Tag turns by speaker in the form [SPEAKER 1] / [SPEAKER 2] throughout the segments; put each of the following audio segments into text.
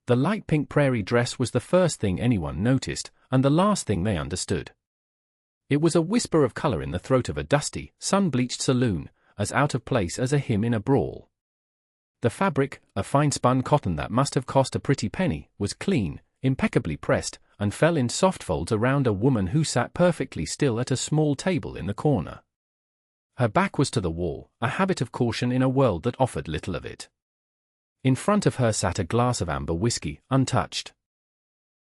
[SPEAKER 1] The light pink prairie dress was the first thing anyone noticed, and the last thing they understood. It was a whisper of color in the throat of a dusty, sun-bleached saloon, as out of place as a hymn in a brawl. The fabric, a fine-spun cotton that must have cost a pretty penny, was clean, impeccably pressed, and fell in soft folds around a woman who sat perfectly still at a small table in the corner. Her back was to the wall, a habit of caution in a world that offered little of it. In front of her sat a glass of amber whiskey, untouched.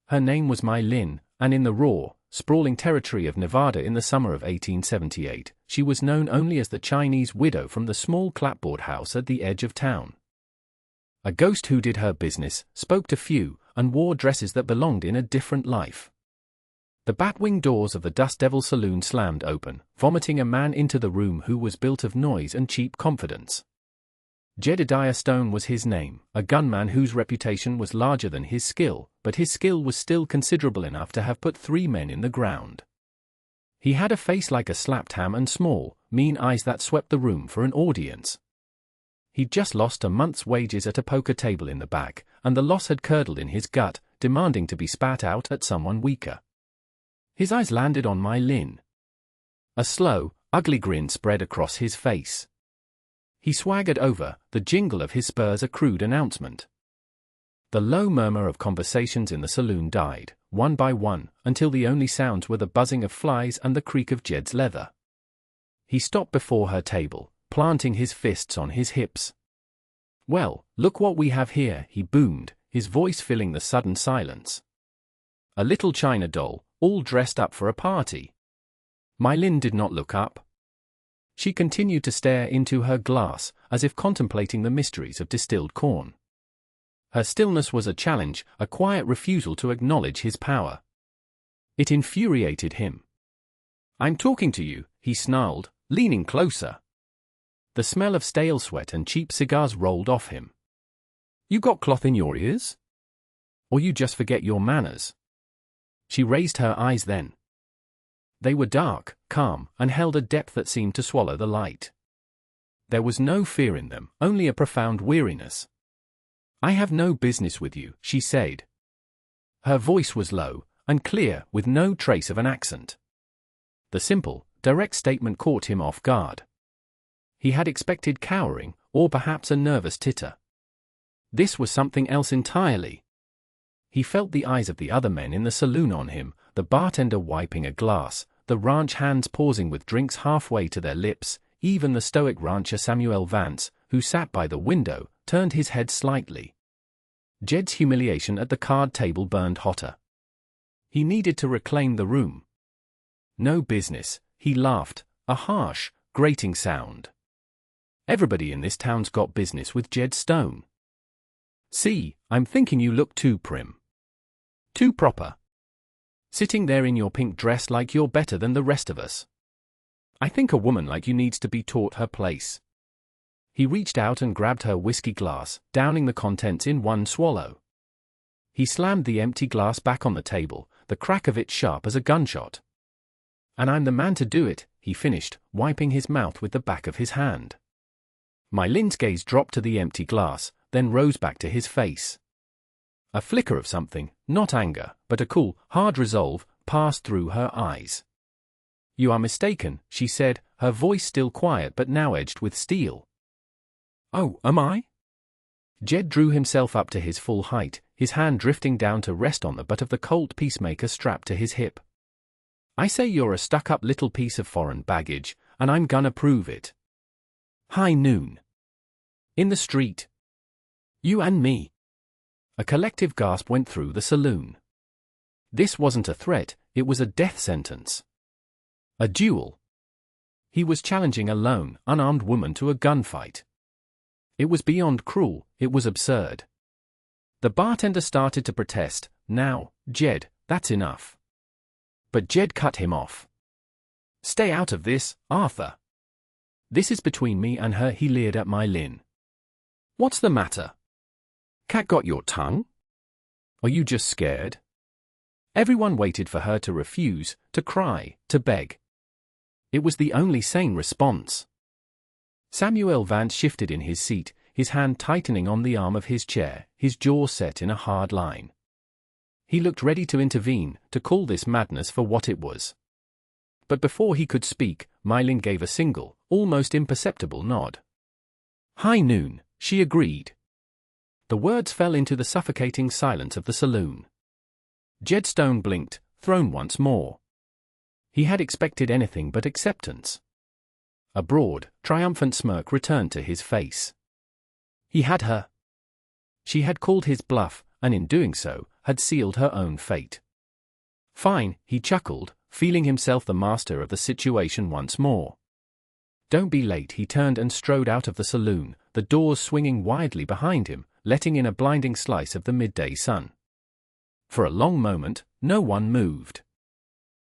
[SPEAKER 1] Her name was Mai Lin, and in the raw, sprawling territory of Nevada in the summer of 1878, she was known only as the Chinese widow from the small clapboard house at the edge of town. A ghost who did her business, spoke to few, and wore dresses that belonged in a different life. The batwing doors of the Dust Devil Saloon slammed open, vomiting a man into the room who was built of noise and cheap confidence. Jedediah Stone was his name, a gunman whose reputation was larger than his skill, but his skill was still considerable enough to have put 3 men in the ground. He had a face like a slapped ham and small, mean eyes that swept the room for an audience. He'd just lost a month's wages at a poker table in the back, and the loss had curdled in his gut, demanding to be spat out at someone weaker. His eyes landed on Mai Lin. A slow, ugly grin spread across his face. He swaggered over, the jingle of his spurs a crude announcement. The low murmur of conversations in the saloon died, one by one, until the only sounds were the buzzing of flies and the creak of Jed's leather. He stopped before her table, planting his fists on his hips. "Well, look what we have here," he boomed, his voice filling the sudden silence. "A little china doll, all dressed up for a party." Mai Lin did not look up. She continued to stare into her glass, as if contemplating the mysteries of distilled corn. Her stillness was a challenge, a quiet refusal to acknowledge his power. It infuriated him. "I'm talking to you," he snarled, leaning closer. The smell of stale sweat and cheap cigars rolled off him. "You got cloth in your ears? Or you just forget your manners?" She raised her eyes then. They were dark, calm, and held a depth that seemed to swallow the light. There was no fear in them, only a profound weariness. "I have no business with you," she said. Her voice was low and clear, with no trace of an accent. The simple, direct statement caught him off guard. He had expected cowering, or perhaps a nervous titter. This was something else entirely. He felt the eyes of the other men in the saloon on him, the bartender wiping a glass, the ranch hands pausing with drinks halfway to their lips, even the stoic rancher Samuel Vance, who sat by the window, turned his head slightly. Jed's humiliation at the card table burned hotter. He needed to reclaim the room. "No business," he laughed, a harsh, grating sound. "Everybody in this town's got business with Jed Stone. See, I'm thinking you look too prim. Too proper. Sitting there in your pink dress like you're better than the rest of us. I think a woman like you needs to be taught her place." He reached out and grabbed her whiskey glass, downing the contents in one swallow. He slammed the empty glass back on the table, the crack of it sharp as a gunshot. "And I'm the man to do it," he finished, wiping his mouth with the back of his hand. Mai Lin's gaze dropped to the empty glass, then rose back to his face. A flicker of something, not anger, but a cool, hard resolve, passed through her eyes. "You are mistaken," she said, her voice still quiet but now edged with steel. "Oh, am I?" Jed drew himself up to his full height, his hand drifting down to rest on the butt of the Colt Peacemaker strapped to his hip. "I say you're a stuck-up little piece of foreign baggage, and I'm gonna prove it. High noon. In the street. You and me." A collective gasp went through the saloon. This wasn't a threat, it was a death sentence. A duel. He was challenging a lone, unarmed woman to a gunfight. It was beyond cruel, it was absurd. The bartender started to protest. "Now, Jed, that's enough." But Jed cut him off. "Stay out of this, Arthur. This is between me and her," he leered at Mai Lin. "What's the matter? Cat got your tongue? Are you just scared?" Everyone waited for her to refuse, to cry, to beg. It was the only sane response. Samuel Vance shifted in his seat, his hand tightening on the arm of his chair, his jaw set in a hard line. He looked ready to intervene, to call this madness for what it was. But before he could speak, Mylin gave a single, almost imperceptible nod. "High noon," she agreed. The words fell into the suffocating silence of the saloon. Jed Stone blinked, thrown once more. He had expected anything but acceptance. A broad, triumphant smirk returned to his face. He had her. She had called his bluff, and in doing so, had sealed her own fate. "Fine," he chuckled, feeling himself the master of the situation once more. "Don't be late." He turned and strode out of the saloon, the doors swinging widely behind him, letting in a blinding slice of the midday sun. For a long moment, no one moved.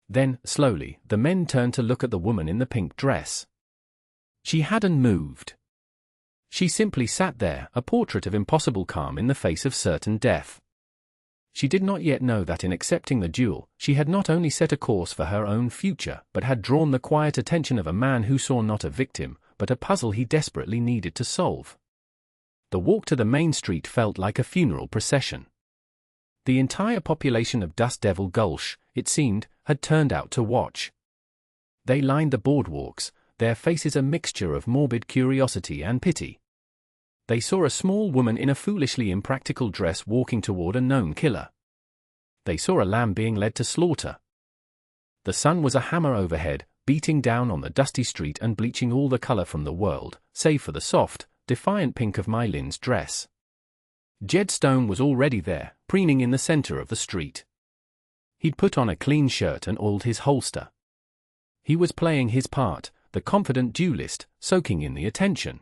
[SPEAKER 1] Then, slowly, the men turned to look at the woman in the pink dress. She hadn't moved. She simply sat there, a portrait of impossible calm in the face of certain death. She did not yet know that in accepting the duel, she had not only set a course for her own future, but had drawn the quiet attention of a man who saw not a victim, but a puzzle he desperately needed to solve. The walk to the main street felt like a funeral procession. The entire population of Dust Devil Gulch, it seemed, had turned out to watch. They lined the boardwalks, their faces a mixture of morbid curiosity and pity. They saw a small woman in a foolishly impractical dress walking toward a known killer. They saw a lamb being led to slaughter. The sun was a hammer overhead, beating down on the dusty street and bleaching all the color from the world, save for the soft, defiant pink of Mylin's dress. Jed Stone was already there, preening in the center of the street. He'd put on a clean shirt and oiled his holster. He was playing his part, the confident duelist, soaking in the attention.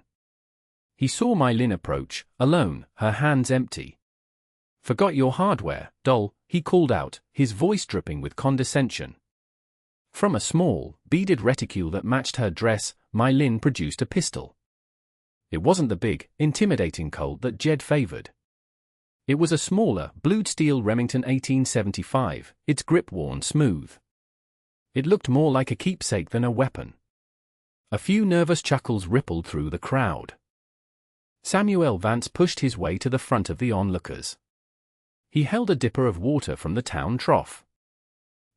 [SPEAKER 1] He saw Mylin approach, alone, her hands empty. "Forgot your hardware, doll," he called out, his voice dripping with condescension. From a small, beaded reticule that matched her dress, Mylin produced a pistol. It wasn't the big, intimidating Colt that Jed favored. It was a smaller, blued steel Remington 1875, its grip worn smooth. It looked more like a keepsake than a weapon. A few nervous chuckles rippled through the crowd. Samuel Vance pushed his way to the front of the onlookers. He held a dipper of water from the town trough.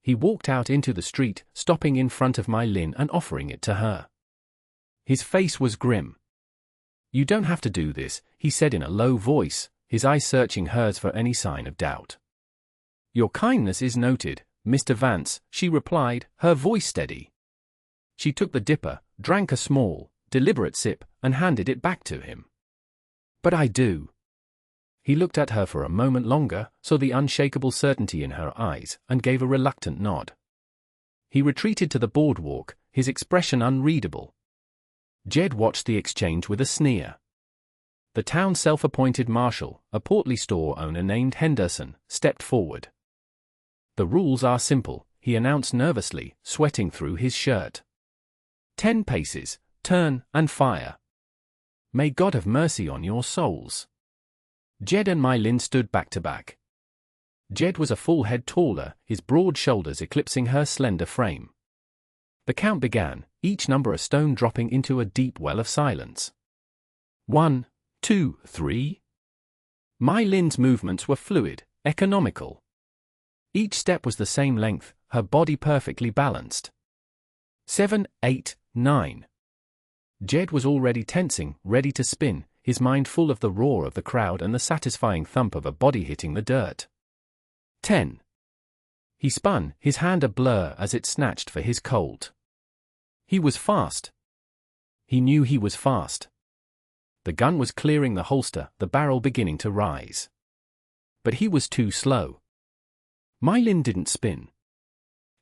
[SPEAKER 1] He walked out into the street, stopping in front of Mylin and offering it to her. His face was grim. "You don't have to do this," he said in a low voice, his eyes searching hers for any sign of doubt. "Your kindness is noted, Mr. Vance," she replied, her voice steady. She took the dipper, drank a small, deliberate sip, and handed it back to him. "But I do." He looked at her for a moment longer, saw the unshakable certainty in her eyes, and gave a reluctant nod. He retreated to the boardwalk, his expression unreadable. Jed watched the exchange with a sneer. The town's self-appointed marshal, a portly store owner named Henderson, stepped forward. "The rules are simple," he announced nervously, sweating through his shirt. 10 paces, turn, and fire. May God have mercy on your souls." Jed and Mylin stood back to back. Jed was a full head taller, his broad shoulders eclipsing her slender frame. The count began, each number a stone dropping into a deep well of silence. 1, 2, 3. Mylin's movements were fluid, economical. Each step was the same length, her body perfectly balanced. 7, 8, 9. Jed was already tensing, ready to spin, his mind full of the roar of the crowd and the satisfying thump of a body hitting the dirt. 10. He spun, his hand a blur as it snatched for his Colt. He was fast. He knew he was fast. The gun was clearing the holster, the barrel beginning to rise. But he was too slow. Mylin didn't spin.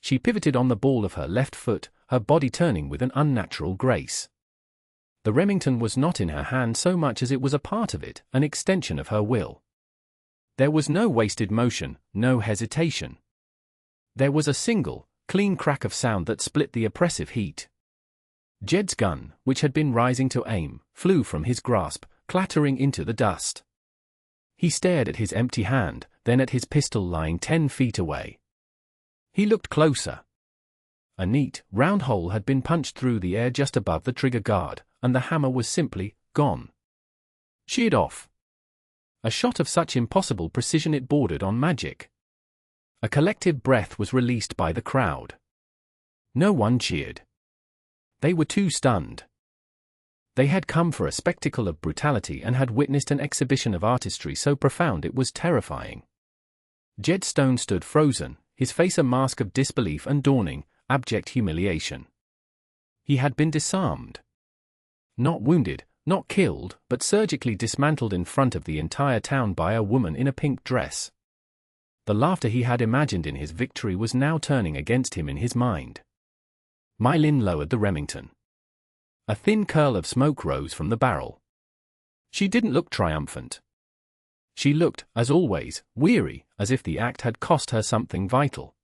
[SPEAKER 1] She pivoted on the ball of her left foot, her body turning with an unnatural grace. The Remington was not in her hand so much as it was a part of it, an extension of her will. There was no wasted motion, no hesitation. There was a single, clean crack of sound that split the oppressive heat. Jed's gun, which had been rising to aim, flew from his grasp, clattering into the dust. He stared at his empty hand, then at his pistol lying 10 feet away. He looked closer. A neat, round hole had been punched through the air just above the trigger guard, and the hammer was simply gone. Sheared off. A shot of such impossible precision it bordered on magic. A collective breath was released by the crowd. No one cheered. They were too stunned. They had come for a spectacle of brutality and had witnessed an exhibition of artistry so profound it was terrifying. Jed Stone stood frozen, his face a mask of disbelief and dawning, abject humiliation. He had been disarmed. Not wounded, not killed, but surgically dismantled in front of the entire town by a woman in a pink dress. The laughter he had imagined in his victory was now turning against him in his mind. My Lin lowered the Remington. A thin curl of smoke rose from the barrel. She didn't look triumphant. She looked, as always, weary, as if the act had cost her something vital.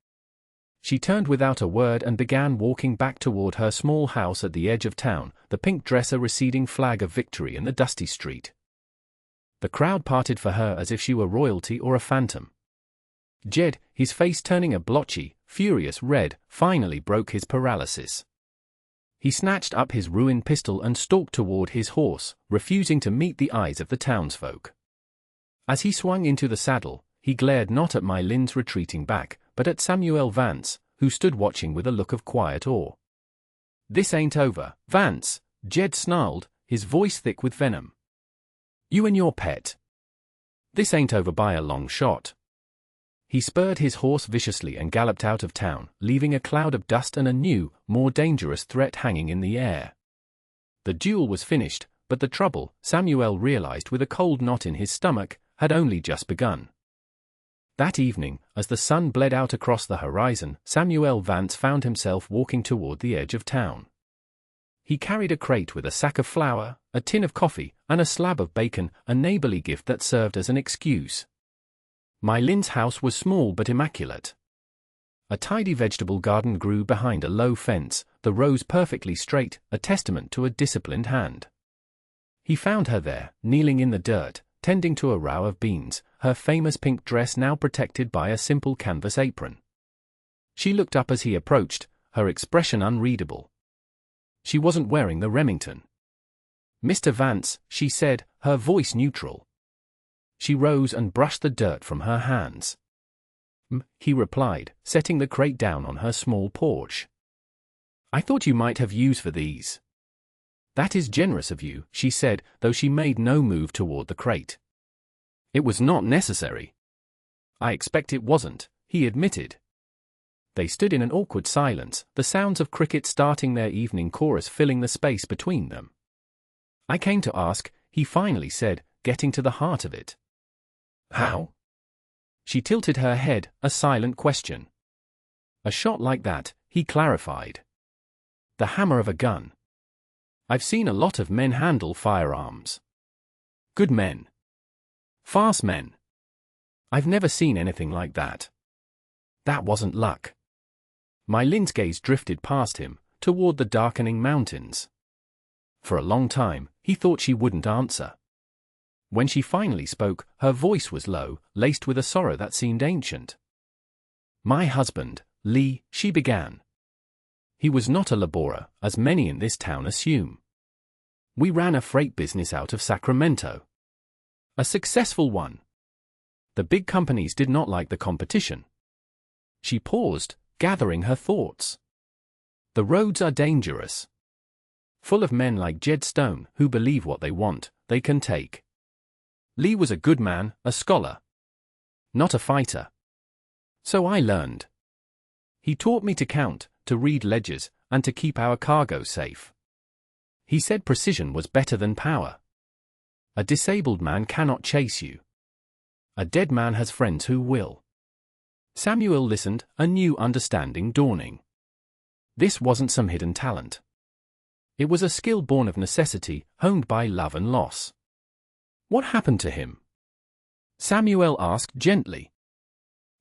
[SPEAKER 1] She turned without a word and began walking back toward her small house at the edge of town, the pink dress a receding flag of victory in the dusty street. The crowd parted for her as if she were royalty or a phantom. Jed, his face turning a blotchy, furious red, finally broke his paralysis. He snatched up his ruined pistol and stalked toward his horse, refusing to meet the eyes of the townsfolk. As he swung into the saddle, he glared not at My Lin's retreating back, but at Samuel Vance, who stood watching with a look of quiet awe. "This ain't over, Vance," Jed snarled, his voice thick with venom. "You and your pet. This ain't over by a long shot." He spurred his horse viciously and galloped out of town, leaving a cloud of dust and a new, more dangerous threat hanging in the air. The duel was finished, but the trouble, Samuel realized with a cold knot in his stomach, had only just begun. That evening, as the sun bled out across the horizon, Samuel Vance found himself walking toward the edge of town. He carried a crate with a sack of flour, a tin of coffee, and a slab of bacon, a neighborly gift that served as an excuse. My Lin's house was small but immaculate. A tidy vegetable garden grew behind a low fence, the rows perfectly straight, a testament to a disciplined hand. He found her there, kneeling in the dirt, tending to a row of beans, her famous pink dress now protected by a simple canvas apron. She looked up as he approached, her expression unreadable. She wasn't wearing the Remington. "Mr. Vance," she said, her voice neutral. She rose and brushed the dirt from her hands. He replied, setting the crate down on her small porch. "I thought you might have use for these." "That is generous of you," she said, though she made no move toward the crate. "It was not necessary." "I expect it wasn't," he admitted. They stood in an awkward silence, the sounds of cricket starting their evening chorus filling the space between them. "I came to ask," he finally said, getting to the heart of it. "How?" She tilted her head, a silent question. "A shot like that," he clarified. "The hammer of a gun. I've seen a lot of men handle firearms. Good men. Fast men. I've never seen anything like that. That wasn't luck." My Lin's gaze drifted past him, toward the darkening mountains. For a long time, he thought she wouldn't answer. When she finally spoke, her voice was low, laced with a sorrow that seemed ancient. "My husband, Lee," she began. "He was not a laborer, as many in this town assume. We ran a freight business out of Sacramento. A successful one. The big companies did not like the competition." She paused, gathering her thoughts. "The roads are dangerous. Full of men like Jed Stone, who believe what they want, they can take. Lee was a good man, a scholar. Not a fighter. So I learned. He taught me to count, to read ledgers, and to keep our cargo safe. He said precision was better than power. A disabled man cannot chase you. A dead man has friends who will." Samuel listened, a new understanding dawning. This wasn't some hidden talent. It was a skill born of necessity, honed by love and loss. "What happened to him?" Samuel asked gently.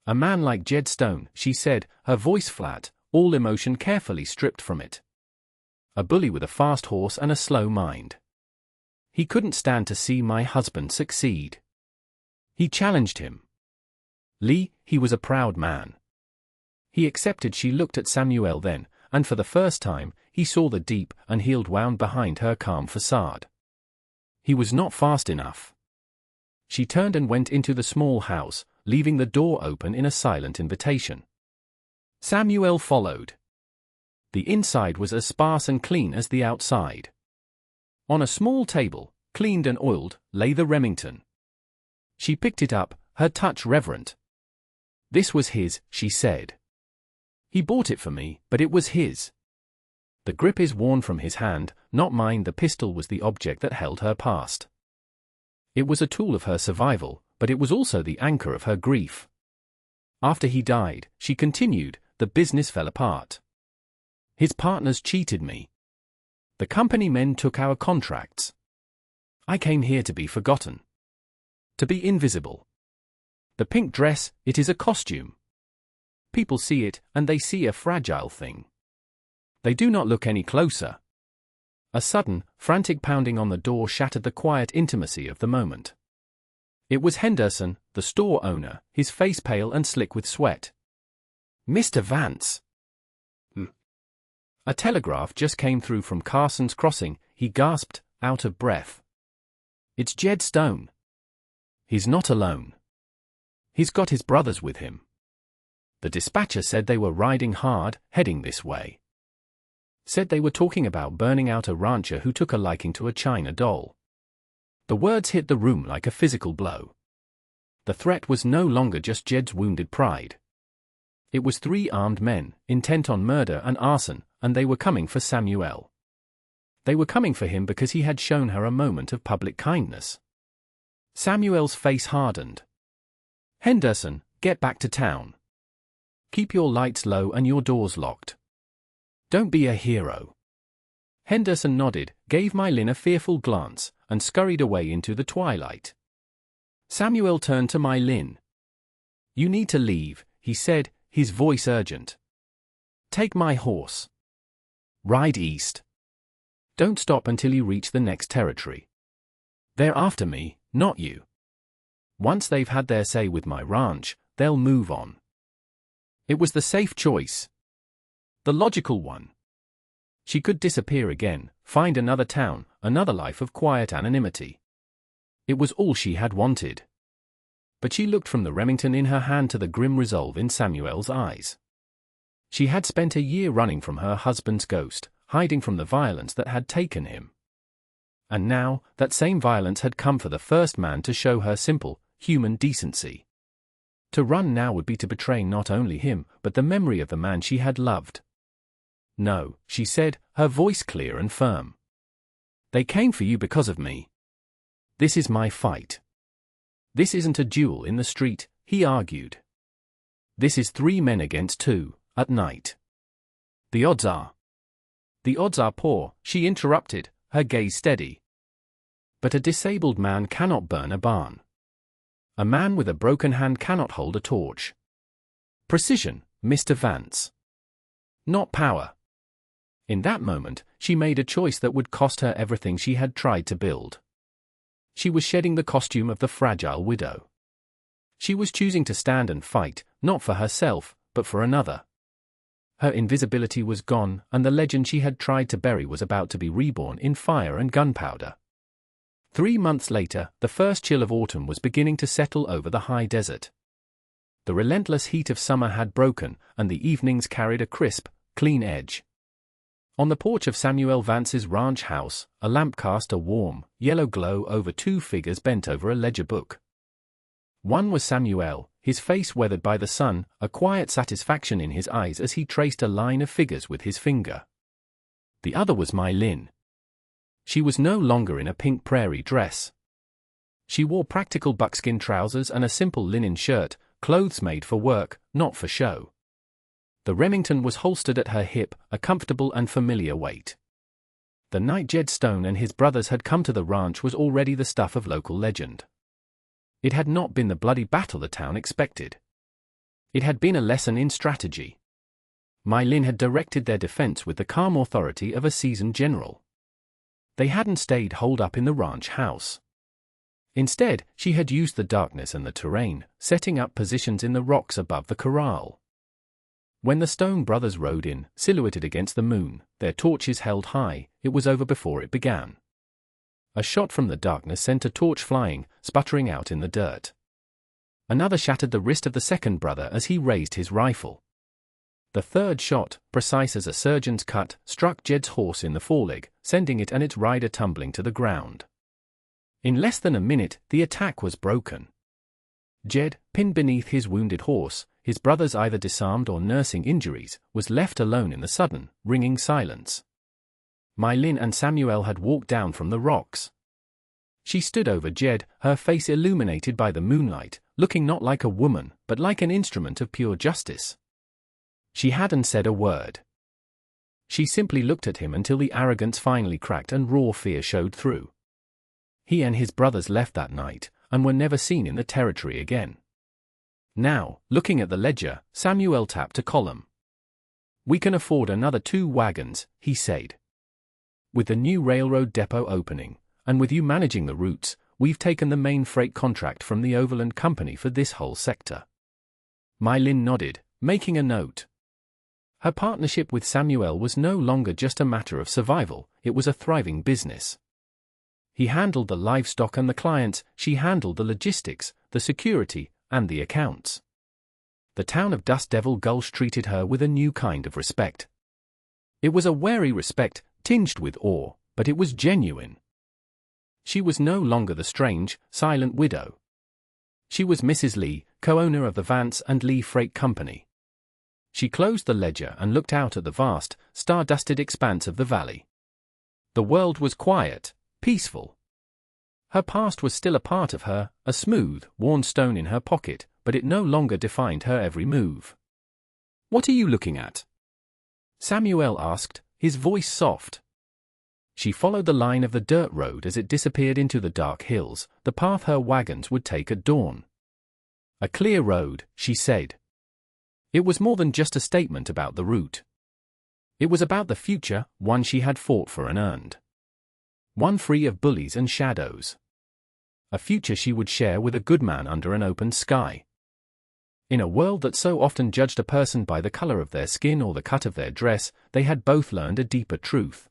[SPEAKER 1] "A man like Jed Stone," she said, her voice flat, all emotion carefully stripped from it. "A bully with a fast horse and a slow mind. He couldn't stand to see my husband succeed. He challenged him. Lee, he was a proud man. He accepted." She looked at Samuel then, and for the first time, he saw the deep, unhealed wound behind her calm facade. He was not fast enough. She turned and went into the small house, leaving the door open in a silent invitation. Samuel followed. The inside was as sparse and clean as the outside. On a small table, cleaned and oiled, lay the Remington. She picked it up, her touch reverent. "This was his," she said. "He bought it for me, but it was his. The grip is worn from his hand, not mine." The pistol was the object that held her past. It was a tool of her survival, but it was also the anchor of her grief. After he died, she continued, the business fell apart. His partners cheated me. The company men took our contracts. I came here to be forgotten. To be invisible. The pink dress, it is a costume. People see it, and they see a fragile thing. They do not look any closer. A sudden, frantic pounding on the door shattered the quiet intimacy of the moment. It was Henderson, the store owner, his face pale and slick with sweat. "Mr. Vance." A telegraph just came through from Carson's Crossing, he gasped, out of breath. "It's Jed Stone. He's not alone. He's got his brothers with him." The dispatcher said they were riding hard, heading this way. Said they were talking about burning out a rancher who took a liking to a China doll. The words hit the room like a physical blow. The threat was no longer just Jed's wounded pride. It was 3 armed men, intent on murder and arson, and they were coming for Samuel. They were coming for him because he had shown her a moment of public kindness. Samuel's face hardened. "Henderson, get back to town. Keep your lights low and your doors locked. Don't be a hero." Henderson nodded, gave Mylin a fearful glance, and scurried away into the twilight. Samuel turned to Mylin. "You need to leave," he said, his voice urgent. "Take my horse. Ride east. Don't stop until you reach the next territory. They're after me, not you. Once they've had their say with my ranch, they'll move on." It was the safe choice. The logical one. She could disappear again, find another town, another life of quiet anonymity. It was all she had wanted. But she looked from the Remington in her hand to the grim resolve in Samuel's eyes. She had spent a year running from her husband's ghost, hiding from the violence that had taken him. And now, that same violence had come for the first man to show her simple, human decency. To run now would be to betray not only him, but the memory of the man she had loved. "No," she said, her voice clear and firm. "They came for you because of me. This is my fight. This isn't a duel in the street," he argued. "This is 3 men against 2, at night. The odds are—" "The odds are poor," she interrupted, her gaze steady. "But a disabled man cannot burn a barn. A man with a broken hand cannot hold a torch. Precision, Mr. Vance. Not power." In that moment, she made a choice that would cost her everything she had tried to build. She was shedding the costume of the fragile widow. She was choosing to stand and fight, not for herself, but for another. Her invisibility was gone, and the legend she had tried to bury was about to be reborn in fire and gunpowder. 3 months later, the first chill of autumn was beginning to settle over the high desert. The relentless heat of summer had broken, and the evenings carried a crisp, clean edge. On the porch of Samuel Vance's ranch house, a lamp cast a warm, yellow glow over 2 figures bent over a ledger book. One was Samuel, his face weathered by the sun, a quiet satisfaction in his eyes as he traced a line of figures with his finger. The other was Mylin. She was no longer in a pink prairie dress. She wore practical buckskin trousers and a simple linen shirt, clothes made for work, not for show. The Remington was holstered at her hip, a comfortable and familiar weight. The night Jed Stone and his brothers had come to the ranch was already the stuff of local legend. It had not been the bloody battle the town expected. It had been a lesson in strategy. Mylin had directed their defense with the calm authority of a seasoned general. They hadn't stayed holed up in the ranch house. Instead, she had used the darkness and the terrain, setting up positions in the rocks above the corral. When the Stone brothers rode in, silhouetted against the moon, their torches held high, it was over before it began. A shot from the darkness sent a torch flying, sputtering out in the dirt. Another shattered the wrist of the second brother as he raised his rifle. The third shot, precise as a surgeon's cut, struck Jed's horse in the foreleg, sending it and its rider tumbling to the ground. In less than a minute, the attack was broken. Jed, pinned beneath his wounded horse, his brothers either disarmed or nursing injuries, was left alone in the sudden, ringing silence. Mylin and Samuel had walked down from the rocks. She stood over Jed, her face illuminated by the moonlight, looking not like a woman, but like an instrument of pure justice. She hadn't said a word. She simply looked at him until the arrogance finally cracked and raw fear showed through. He and his brothers left that night, and were never seen in the territory again. Now, looking at the ledger, Samuel tapped a column. "We can afford another 2 wagons," he said. "With the new railroad depot opening, and with you managing the routes, we've taken the main freight contract from the Overland Company for this whole sector." Mylin nodded, making a note. Her partnership with Samuel was no longer just a matter of survival, it was a thriving business. He handled the livestock and the clients, she handled the logistics, the security, and the accounts. The town of Dust Devil Gulch treated her with a new kind of respect. It was a wary respect, tinged with awe, but it was genuine. She was no longer the strange, silent widow. She was Mrs. Lee, co-owner of the Vance and Lee Freight Company. She closed the ledger and looked out at the vast, star-dusted expanse of the valley. The world was quiet, peaceful. Her past was still a part of her, a smooth, worn stone in her pocket, but it no longer defined her every move. "What are you looking at?" Samuel asked, his voice soft. She followed the line of the dirt road as it disappeared into the dark hills, the path her wagons would take at dawn. "A clear road," she said. It was more than just a statement about the route. It was about the future, one she had fought for and earned. One free of bullies and shadows. A future she would share with a good man under an open sky. In a world that so often judged a person by the color of their skin or the cut of their dress, they had both learned a deeper truth.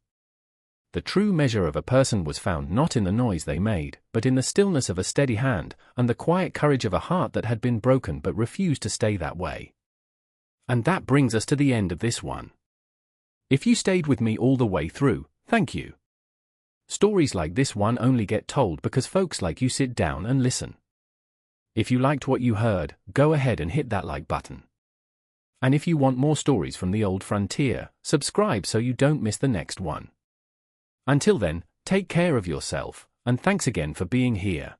[SPEAKER 1] The true measure of a person was found not in the noise they made, but in the stillness of a steady hand, and the quiet courage of a heart that had been broken but refused to stay that way. And that brings us to the end of this one. If you stayed with me all the way through, thank you. Stories like this one only get told because folks like you sit down and listen. If you liked what you heard, go ahead and hit that like button. And if you want more stories from the old frontier, subscribe so you don't miss the next one. Until then, take care of yourself, and thanks again for being here.